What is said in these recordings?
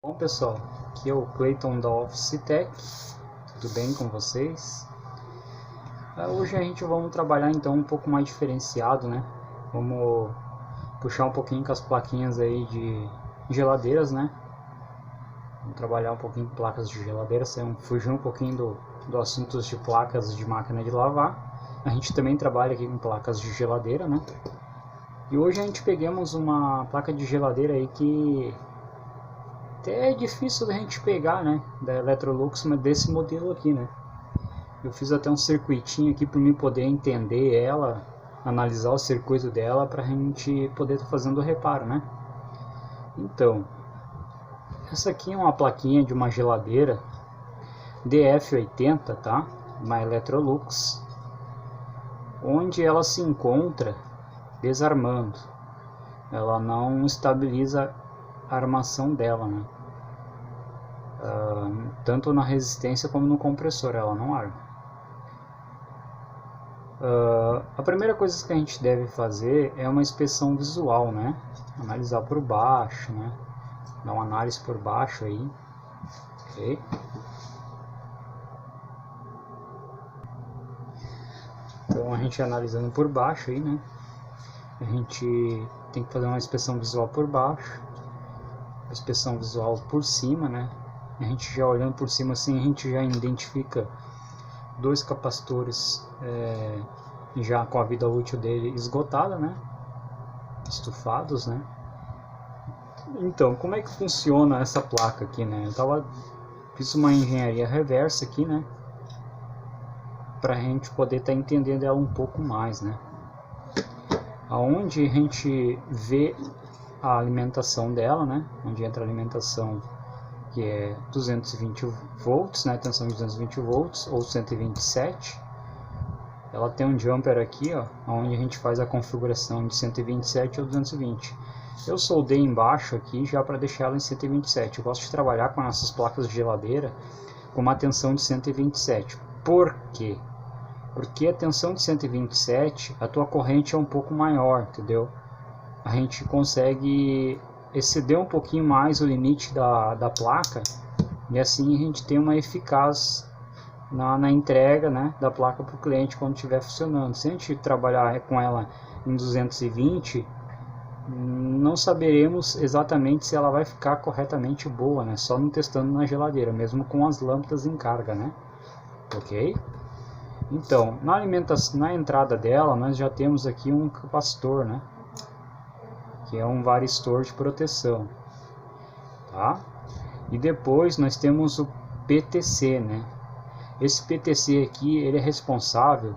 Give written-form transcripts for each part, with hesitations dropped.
Bom pessoal, aqui é o Clayton da Office Tech, tudo bem com vocês? Hoje a gente vamos trabalhar então um pouco mais diferenciado, né? Vamos puxar um pouquinho com as plaquinhas aí de geladeiras, né? Vamos trabalhar um pouquinho com placas de geladeiras, fugir um pouquinho do assunto de placas de máquina de lavar. A gente também trabalha aqui com placas de geladeira, né? E hoje a gente pegamos uma placa de geladeira aí que até é difícil da gente pegar, né, da Electrolux, mas desse modelo aqui, né. Eu fiz até um circuitinho aqui para mim poder entender ela, analisar o circuito dela para a gente poder estar fazendo o reparo, né. Então, essa aqui é uma plaquinha de uma geladeira DF80, tá, uma Electrolux, onde ela se encontra desarmando. Ela não estabiliza a armação dela, né? Tanto na resistência como no compressor, ela não arma. A primeira coisa que a gente deve fazer é uma inspeção visual, né? Analisar por baixo, né? Dar uma análise por baixo aí, ok? Então a gente analisando por baixo aí, né? A gente tem que fazer uma inspeção visual por baixo, inspeção visual por cima, né? A gente já olhando por cima assim, a gente já identifica dois capacitores já com a vida útil dele esgotada, né? Estufados, né? Então, como é que funciona essa placa aqui, né? Fiz uma engenharia reversa aqui, né? Pra gente poder estar entendendo ela um pouco mais, né? Aonde a gente vê a alimentação dela, né? Onde entra a alimentação, que é 220 volts, né? Tensão de 220 volts ou 127. Ela tem um jumper aqui, ó, onde a gente faz a configuração de 127 ou 220. Eu soldei embaixo aqui já para deixar ela em 127. Eu gosto de trabalhar com essas placas de geladeira com uma tensão de 127. Por quê? Porque a tensão de 127, a tua corrente é um pouco maior, entendeu? A gente consegue exceder um pouquinho mais o limite da placa e assim a gente tem uma eficácia na entrega, né, da placa para o cliente quando estiver funcionando. Se a gente trabalhar com ela em 220, não saberemos exatamente se ela vai ficar corretamente boa, né, só não testando na geladeira, mesmo com as lâmpadas em carga, né, ok? Então, na entrada dela nós já temos aqui um capacitor, né, que é um varistor de proteção, tá? E depois nós temos o PTC, né? Esse PTC aqui, ele é responsável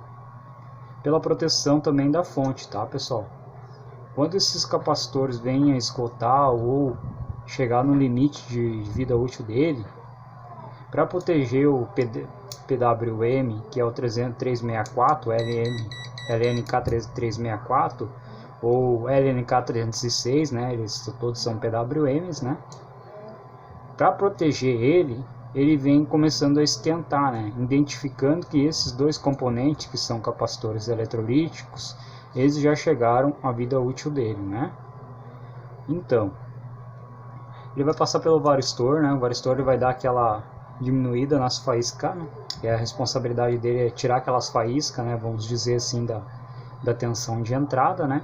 pela proteção também da fonte, tá, pessoal? Quando esses capacitores venham a esgotar ou chegar no limite de vida útil dele, para proteger o PWM, que é o 364, LNK364, ou LNK306, né? Eles todos são PWMs, né? Para proteger ele vem começando a esquentar, né? Identificando que esses dois componentes, que são capacitores eletrolíticos, eles já chegaram à vida útil dele, né? Então, ele vai passar pelo varistor, né? O varistor ele vai dar aquela diminuída nas faíscas, né? E a responsabilidade dele é tirar aquelas faíscas, né? Vamos dizer assim, da tensão de entrada, né?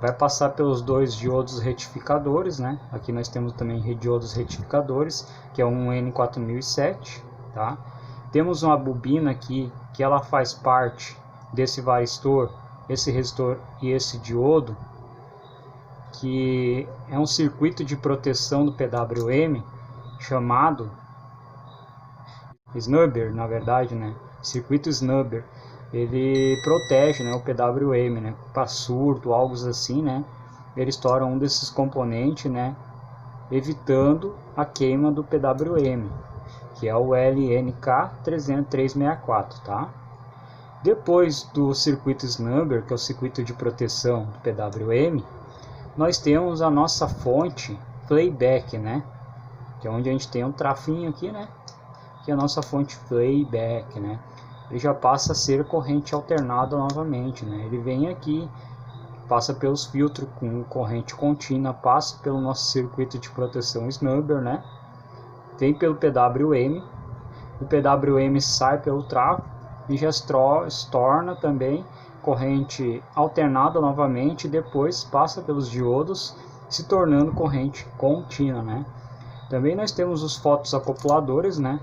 Vai passar pelos dois diodos retificadores, né? Aqui nós temos também diodos retificadores, que é um N4007, tá? Temos uma bobina aqui, que ela faz parte desse varistor, esse resistor e esse diodo, que é um circuito de proteção do PWM, chamado Snubber, na verdade, né? Circuito Snubber. Ele protege, né, o PWM, né, para surto, algo assim, né, ele estoura um desses componentes, né, evitando a queima do PWM, que é o LNK364, tá? Depois do circuito Snubber, que é o circuito de proteção do PWM, nós temos a nossa fonte playback, né, que é onde a gente tem um trafinho aqui, né, que é a nossa fonte playback, né. Ele já passa a ser corrente alternada novamente, né? Ele vem aqui, passa pelos filtros com corrente contínua, passa pelo nosso circuito de proteção Snubber, né? vem pelo PWM, o PWM sai pelo travo e já se torna também corrente alternada novamente, e depois passa pelos diodos, se tornando corrente contínua, né? Também nós temos os fotoacopladores, né?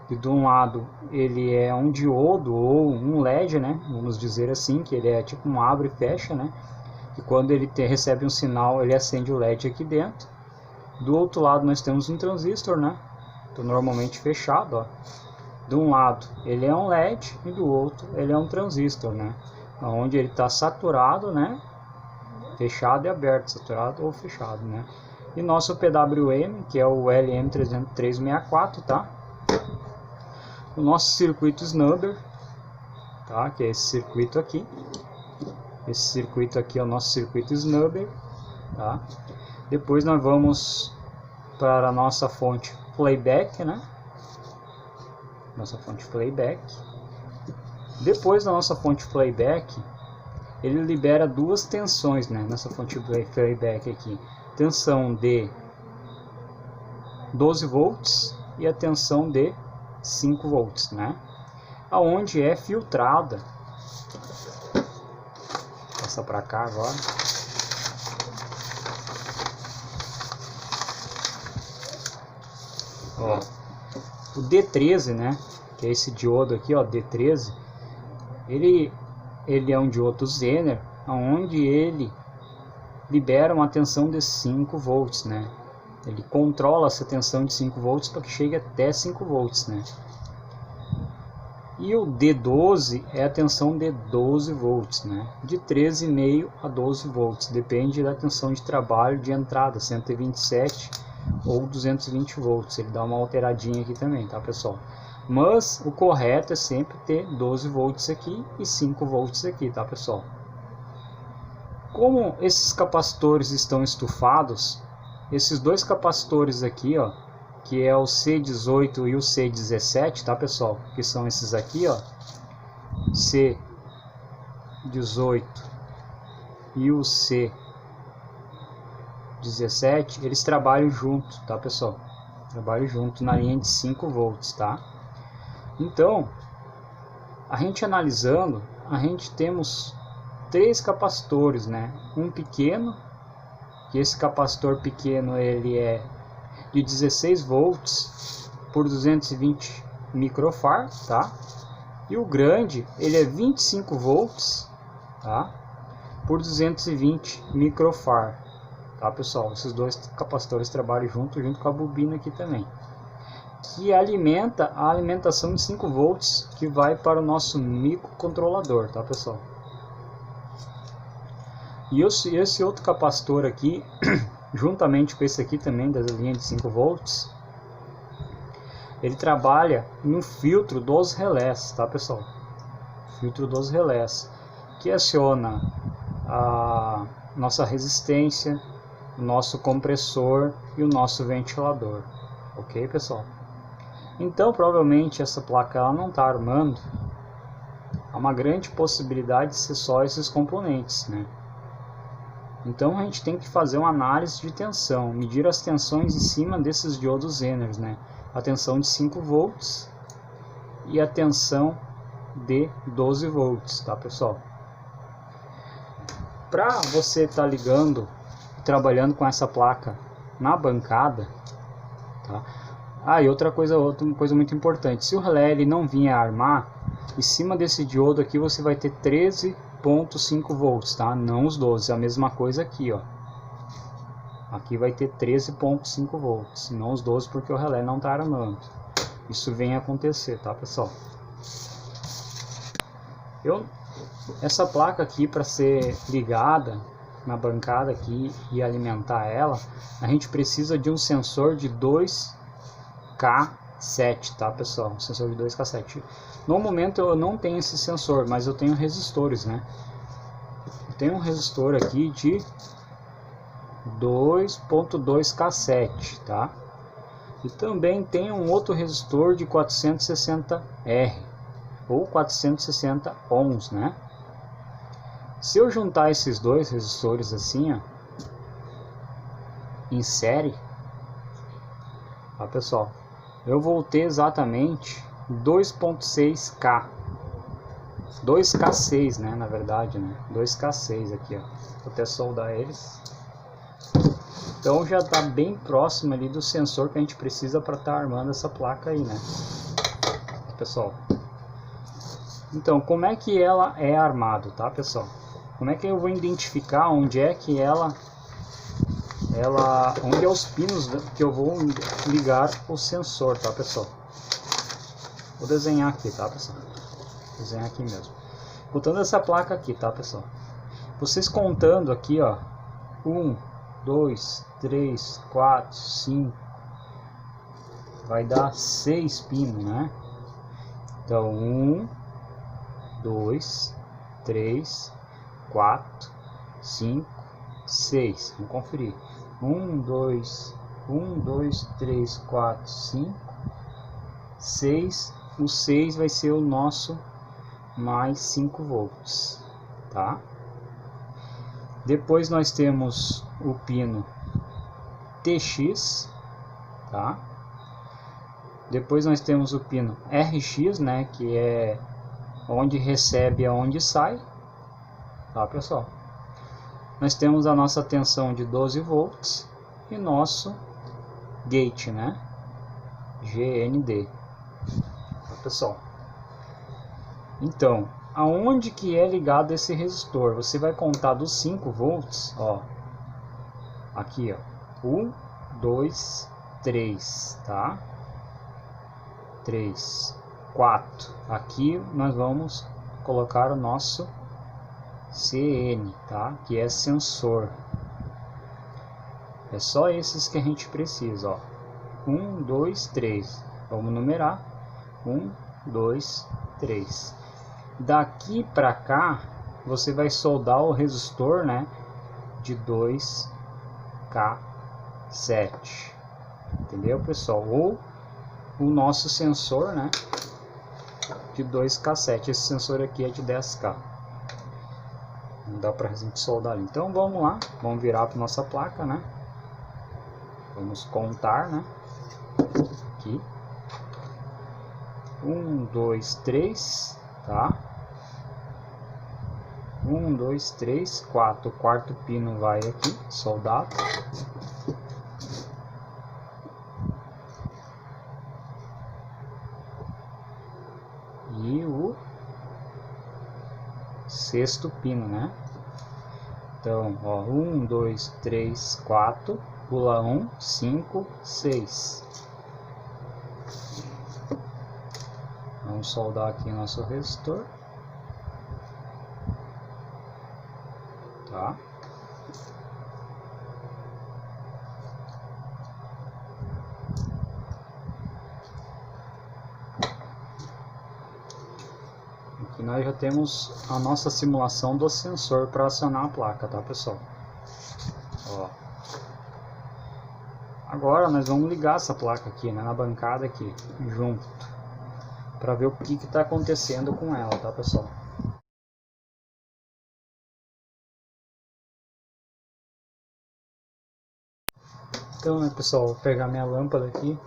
E de um lado ele é um diodo ou um LED, né? Vamos dizer assim, que ele é tipo um abre e fecha, né? E quando ele recebe um sinal, ele acende o LED aqui dentro. Do outro lado nós temos um transistor, né? Então, normalmente fechado, ó. De um lado ele é um LED e do outro ele é um transistor, né? Onde ele está saturado, né? Fechado e aberto, saturado ou fechado, né? E nosso PWM, que é o LM364, tá? O nosso circuito snubber, tá? Que é esse circuito aqui. Esse circuito aqui é o nosso circuito snubber, tá? Depois nós vamos para a nossa fonte playback, né? Nossa fonte playback. Depois da nossa fonte playback, ele libera duas tensões, né? Nessa fonte playback aqui, tensão de 12 volts e a tensão de 5 volts, né? Aonde é filtrada. Passa para cá agora. Ó, o D13, né? Que é esse diodo aqui, ó, D13. Ele é um diodo Zener, onde ele libera uma tensão de 5 volts, né? Ele controla essa tensão de 5 volts para que chegue até 5 volts, né? E o D12 é a tensão de 12 volts, né? De 13,5 a 12 volts, depende da tensão de trabalho de entrada, 127 ou 220 volts. Ele dá uma alteradinha aqui também, tá, pessoal? Mas o correto é sempre ter 12 volts aqui e 5 volts aqui, tá, pessoal? Como esses capacitores estão estufados, esses dois capacitores aqui, ó, que é o C18 e o C17, tá, pessoal? Que são esses aqui, ó, C18 e o C17, eles trabalham junto, tá, pessoal? Trabalham junto na linha de 5 volts, tá? Então, a gente analisando, a gente temos 3 capacitores, né? Um pequeno, que esse capacitor pequeno ele é de 16 volts por 220 microfarad, tá? E o grande, ele é 25 volts, tá? Por 220 microfarad, tá, pessoal? Esses dois capacitores trabalham junto com a bobina aqui também, que alimenta a alimentação de 5 volts que vai para o nosso microcontrolador, tá, pessoal? E esse outro capacitor aqui, juntamente com esse aqui também, das linhas de 5 volts, ele trabalha em um filtro dos relés, tá, pessoal? Filtro dos relés, que aciona a nossa resistência, o nosso compressor e o nosso ventilador, ok, pessoal? Então, provavelmente essa placa ela não está armando. Há uma grande possibilidade de ser só esses componentes, né? Então a gente tem que fazer uma análise de tensão, medir as tensões em cima desses diodos Zener, né? A tensão de 5 volts e a tensão de 12 volts, tá, pessoal? Para você estar ligando e trabalhando com essa placa na bancada, tá? Ah, e outra coisa muito importante, se o relé ele não vinha armar, em cima desse diodo aqui você vai ter 13,5 volts, tá? Não os 12, a mesma coisa aqui, ó. Aqui vai ter 13,5 volts, não os 12 porque o relé não está armando. Isso vem a acontecer, tá, pessoal? Essa placa aqui, para ser ligada na bancada aqui e alimentar ela, a gente precisa de um sensor de 2K7, tá, pessoal? Um sensor de 2K7. No momento eu não tenho esse sensor, mas eu tenho resistores, né? Eu tenho um resistor aqui de 2.2K7, tá? E também tem um outro resistor de 460R ou 460 ohms, né? Se eu juntar esses dois resistores assim, ó, em série, ó, pessoal, eu vou ter exatamente 2.6K. 2K6, né, na verdade, né? 2K6 aqui, ó. Vou até soldar eles. Então já está bem próximo ali do sensor que a gente precisa para estar armando essa placa aí, né, pessoal? Então, como é que ela é armado, tá, pessoal? Como é que eu vou identificar onde é que onde é os pinos que eu vou ligar o sensor, tá, pessoal? Vou desenhar aqui, tá, pessoal? Vou desenhar aqui mesmo. Botando essa placa aqui, tá, pessoal? Vocês contando aqui, ó, 1, 2, 3, 4, 5, vai dar 6 pinos, né? Então 1, 2, 3, 4, 5, 6. Vamos conferir. 1, 2, 3, 4, 5, 6. O 6 vai ser o nosso mais 5 volts, tá? Depois nós temos o pino TX, tá? Depois nós temos o pino RX, né, que é onde recebe e onde sai, tá, pessoal? Nós temos a nossa tensão de 12 volts e nosso gate, né, GND, tá, pessoal? Então, aonde que é ligado esse resistor? Você vai contar dos 5 volts, ó, aqui, ó, 1, 2, 3, tá? 3, 4. Aqui nós vamos colocar o nosso CN, tá? Que é sensor. É só esses que a gente precisa, ó. 1, 2, 3. Vamos numerar. 1, 2, 3. Daqui para cá, você vai soldar o resistor, né? De 2K7. Entendeu, pessoal? Ou o nosso sensor, né, de 2K7. Esse sensor aqui é de 10K. Não dá pra gente soldar ali. Então vamos lá, vamos virar para nossa placa, né? Vamos contar, né? Aqui. 1, 2, 3, tá? 1, 2, 3, 4. O quarto pino vai aqui, soldado. E o sexto pino, né? Então, ó, 1, 2, 3, 4, pula 1, 5, 6. Vamos soldar aqui nosso resistor, tá? Aqui nós já temos a nossa simulação do sensor para acionar a placa, tá, pessoal? Ó. Agora nós vamos ligar essa placa aqui, né, na bancada aqui, junto, para ver o que está acontecendo com ela, tá, pessoal? Então, né, pessoal, vou pegar minha lâmpada aqui,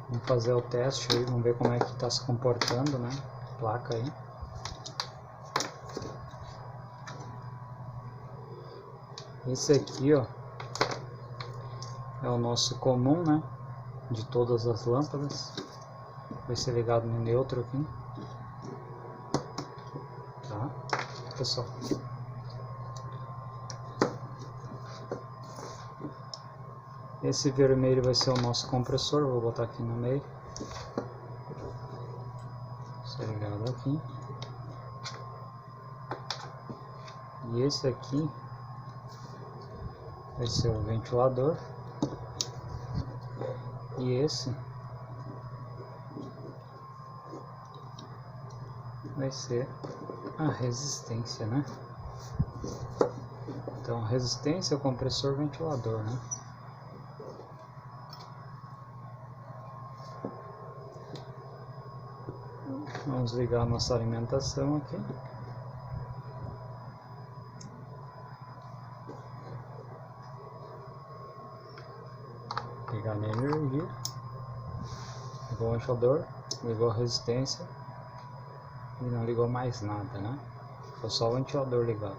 vamos fazer o teste aí, vamos ver como é que está se comportando, né, a placa aí. Esse aqui, ó, é o nosso comum, né, de todas as lâmpadas. Vai ser ligado no neutro aqui, tá, pessoal? Esse vermelho vai ser o nosso compressor, vou botar aqui no meio. Ser ligado aqui. E esse aqui vai ser o ventilador. E esse vai ser a resistência, né? Então, resistência, compressor, ventilador, né? Vamos ligar a nossa alimentação aqui. Pegar na energia. Ligou o ventilador, ligou a resistência e não ligou mais nada, né? Foi só o ventilador ligado.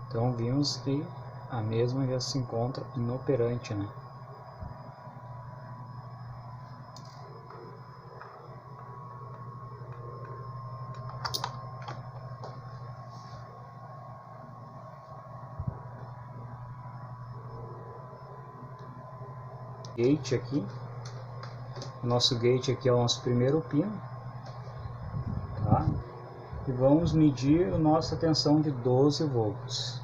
Então vimos que a mesma já se encontra inoperante, né? Gate aqui. O nosso gate aqui é o nosso primeiro pino, tá? E vamos medir a nossa tensão de 12 volts.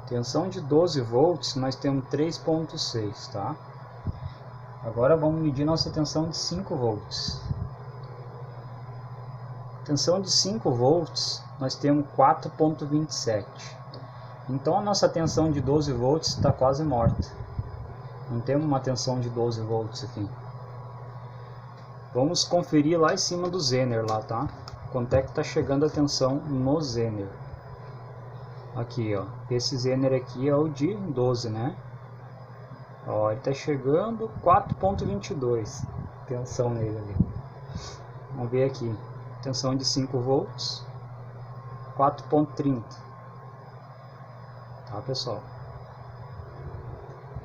Tensão de 12 volts, nós temos 3.6, tá? Agora vamos medir nossa tensão de 5 volts. Tensão de 5 volts, nós temos 4.27. Então a nossa tensão de 12 volts está quase morta. Não temos uma tensão de 12 volts aqui. Vamos conferir lá em cima do Zener lá, tá? Quanto é que está chegando a tensão no Zener. Aqui, ó. Esse Zener aqui é o de 12, né? Ó, ele está chegando 4.22. Tensão nele ali. Vamos ver aqui. Tensão de 5 volts, 4.30, tá, pessoal?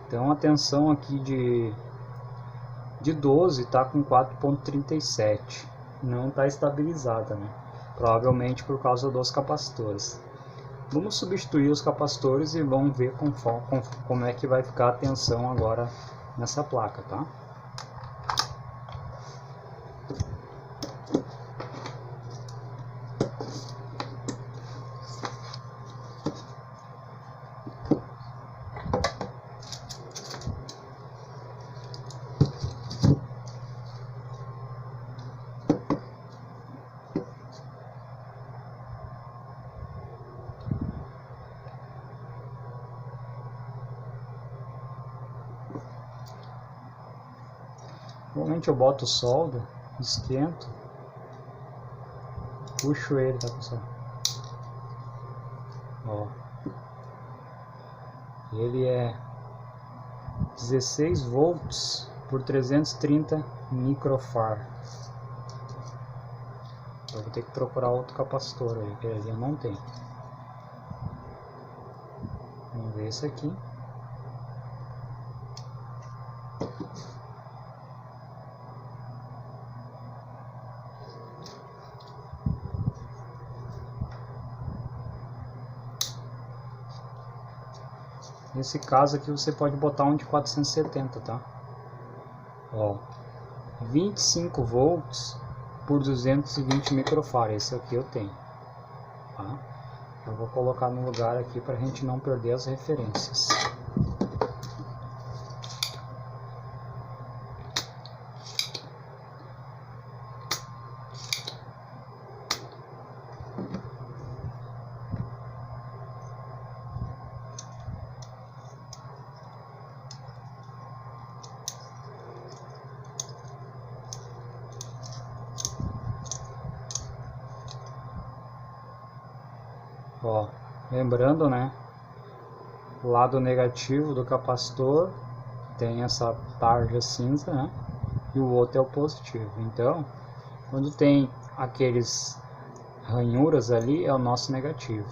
Então a tensão aqui de 12 tá com 4.37, não tá estabilizada, né? Provavelmente por causa dos capacitores. Vamos substituir os capacitores e vamos ver como é que vai ficar a tensão agora nessa placa, tá? Normalmente eu boto solda, esquento, puxo ele, tá, pessoal? Ó, ele é 16 volts por 330 microfarad. Eu vou ter que procurar outro capacitor aí, que ali não tem. Vamos ver esse aqui. Nesse caso aqui você pode botar um de 470, tá? Ó, 25 volts por 220 microfarad, esse aqui eu tenho, tá? Eu vou colocar no lugar aqui para a gente não perder as referências. Ó, lembrando, né, o lado negativo do capacitor tem essa tarja cinza, né, e o outro é o positivo. Então, quando tem aqueles ranhuras ali, é o nosso negativo,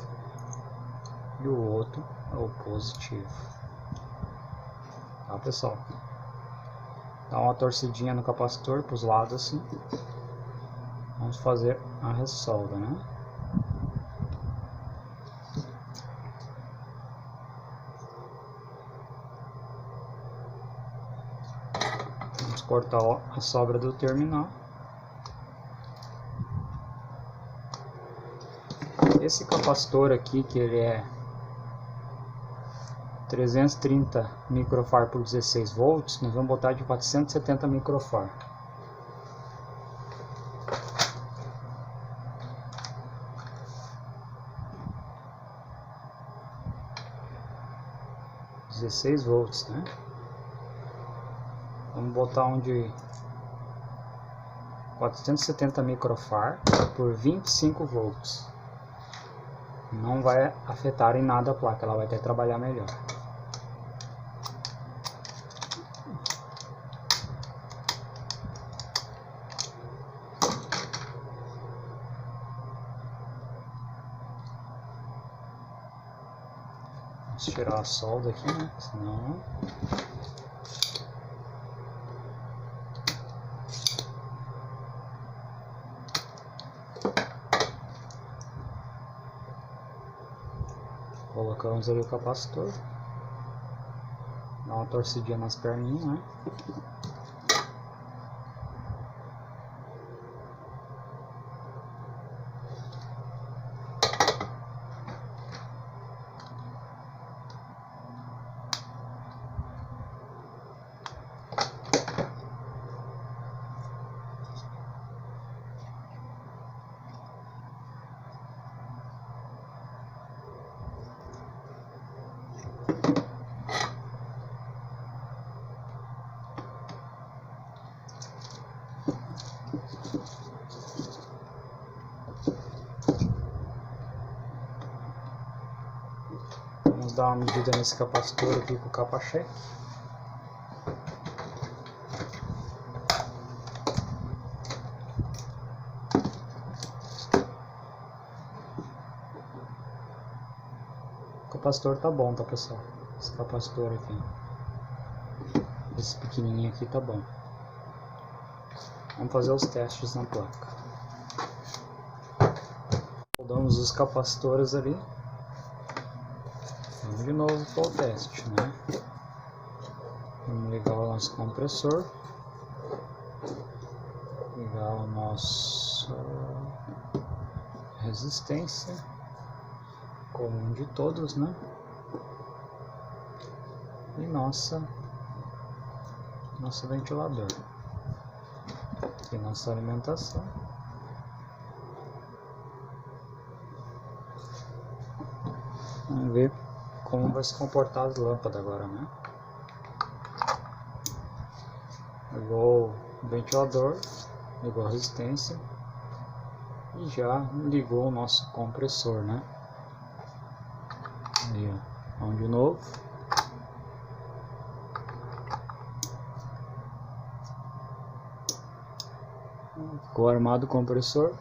e o outro é o positivo. Tá, pessoal? Dá uma torcidinha no capacitor para os lados assim. Vamos fazer a ressolda, né? Cortar a sobra do terminal. Esse capacitor aqui, que ele é 330 microfarad por 16 volts, nós vamos botar de 470 microfarad. volts, né? Vamos botar um de 470 microfarad por 25 volts. Não vai afetar em nada a placa, ela vai até trabalhar melhor. Vamos tirar a solda aqui, né? Senão... Colocamos ali o capacitor. Dá uma torcidinha nas perninhas, né? Vamos dar uma medida nesse capacitor aqui com o capa-cheque. O capacitor tá bom, tá, pessoal? Esse capacitor aqui, esse pequenininho aqui tá bom. Vamos fazer os testes na placa. Soldamos os capacitores ali. Vamos de novo para o teste, né? Vamos ligar o nosso compressor. Ligar o nosso resistência comum de todos, né? E nosso ventilador. Aqui nossa alimentação. Vamos ver como vai se comportar as lâmpadas agora, né? Ligou o ventilador, ligou a resistência e já ligou o nosso compressor, né? Aí, ó, vamos de novo. Ficou armado o compressor,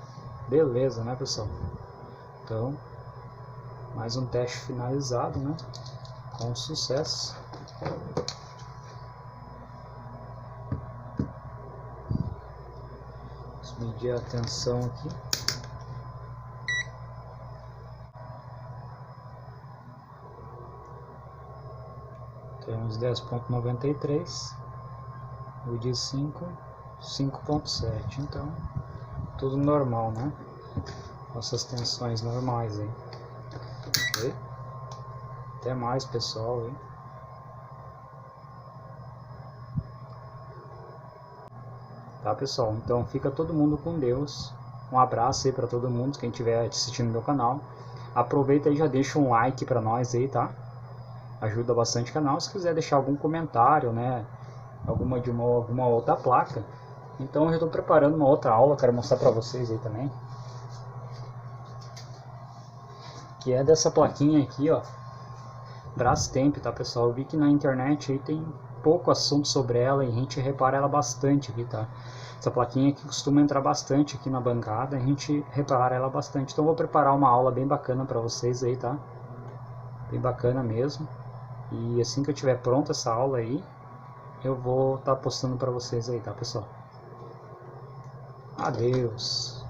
beleza, né, pessoal? Então, mais um teste finalizado, né? Com sucesso. Vamos medir a tensão aqui. Temos 10.93, o de 5.7, então tudo normal, né? Nossas tensões normais aí. E até mais, pessoal, hein? Tá, pessoal? Então fica todo mundo com Deus. Um abraço aí para todo mundo, quem estiver assistindo meu canal. Aproveita e já deixa um like para nós aí, tá? Ajuda bastante o canal. Se quiser deixar algum comentário, né? Alguma outra placa. Então eu já estou preparando uma outra aula, quero mostrar para vocês aí também. Que é dessa plaquinha aqui, ó. Brastemp, tá, pessoal? Eu vi que na internet aí tem pouco assunto sobre ela e a gente repara ela bastante aqui, tá? Essa plaquinha aqui costuma entrar bastante aqui na bancada, a gente repara ela bastante. Então eu vou preparar uma aula bem bacana para vocês aí, tá? Bem bacana mesmo. E assim que eu tiver pronta essa aula aí, eu vou estar postando para vocês aí, tá, pessoal? Adeus!